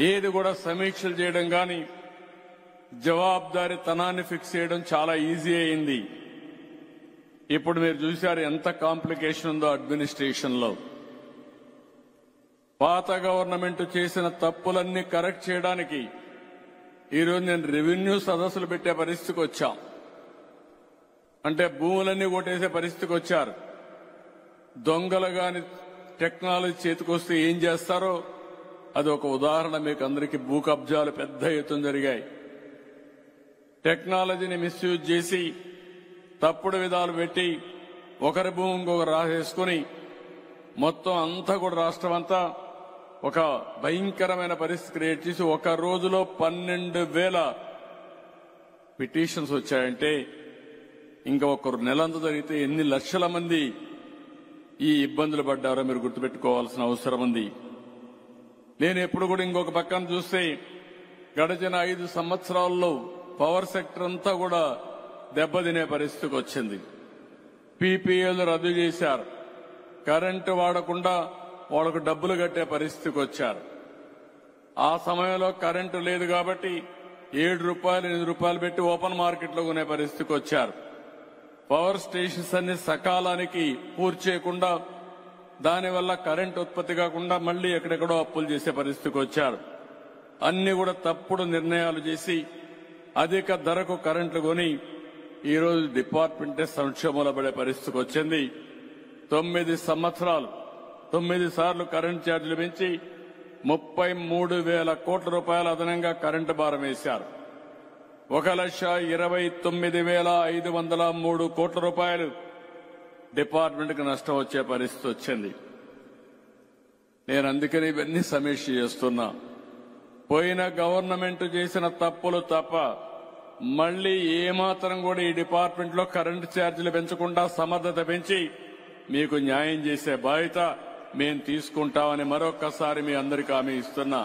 ఏది కూడా సమీక్షలు చేయడం కానీ జవాబుదారీతనాన్ని ఫిక్స్ చేయడం చాలా ఈజీ అయింది. ఇప్పుడు మీరు చూశారు ఎంత కాంప్లికేషన్ ఉందో అడ్మినిస్ట్రేషన్ లో. పాత గవర్నమెంట్ చేసిన తప్పులన్నీ కరెక్ట్ చేయడానికి ఈరోజు నేను రెవెన్యూ సదస్సులు పెట్టే పరిస్థితికి వచ్చాం. అంటే భూములన్నీ కొట్టేసే పరిస్థితికి వచ్చారు. దొంగలు గాని టెక్నాలజీ చేతికొస్తే ఏం చేస్తారో అది ఒక ఉదాహరణ. మీకు అందరికీ భూ కబ్జాలు పెద్ద ఎత్తున జరిగాయి. టెక్నాలజీని మిస్యూజ్ చేసి తప్పుడు విధాలు పెట్టి ఒకరి భూమి ఇంకొకరు రాసేసుకుని మొత్తం అంతా కూడా రాష్ట్రం అంతా ఒక భయంకరమైన పరిస్థితి క్రియేట్ చేసి ఒక రోజులో 12,000 పిటిషన్స్ వచ్చాయంటే ఇంకా ఒకరు నెలంతా జరిగితే ఎన్ని లక్షల మంది ఈ ఇబ్బందులు పడ్డారో మీరు గుర్తుపెట్టుకోవాల్సిన అవసరం ఉంది. నేను ఎప్పుడు కూడా ఇంకొక పక్కన చూస్తే గడిచిన 5 సంవత్సరాల్లో పవర్ సెక్టర్ అంతా కూడా దెబ్బతినే పరిస్థితికి వచ్చింది. పీపీఏలు రద్దు చేశారు. కరెంటు వాడకుండా వాళ్ళకు డబ్బులు కట్టే పరిస్థితికి వచ్చారు. ఆ సమయంలో కరెంటు లేదు కాబట్టి 7 రూపాయలు 8 రూపాయలు పెట్టి ఓపెన్ మార్కెట్లో కొనే పరిస్థితికి వచ్చారు. పవర్ స్టేషన్స్ అన్ని సకాలానికి పూర్తి చేయకుండా దానివల్ల కరెంటు ఉత్పత్తి కాకుండా మళ్లీ ఎక్కడెక్కడో అప్పులు చేసే పరిస్థితికి వచ్చారు. అన్ని కూడా తప్పుడు నిర్ణయాలు చేసి అధిక ధరకు కరెంటు కొని ఈరోజు డిపార్ట్మెంటే సంక్షోభంలో పడే పరిస్థితికి వచ్చింది. 9 సంవత్సరాలు 9 సార్లు కరెంటు ఛార్జీలు పెంచి 33,000 కోట్ల రూపాయలు అదనంగా కరెంటు భారం వేశారు. 1,29,503 కోట్ల రూపాయలు డిపార్ట్మెంట్కి నష్టం వచ్చే పరిస్థితి వచ్చింది. నేను అందుకని ఇవన్నీ సమీక్ష చేస్తున్నా. పోయిన గవర్నమెంట్ చేసిన తప్పులు తప్ప మళ్లీ ఏమాత్రం కూడా ఈ డిపార్ట్మెంట్ లో కరెంటు ఛార్జీలు పెంచకుండా సమర్థత పెంచి మీకు న్యాయం చేసే బాధ్యత మేము తీసుకుంటామని మరొక్కసారి మీ అందరికీ హామీ ఇస్తున్నా.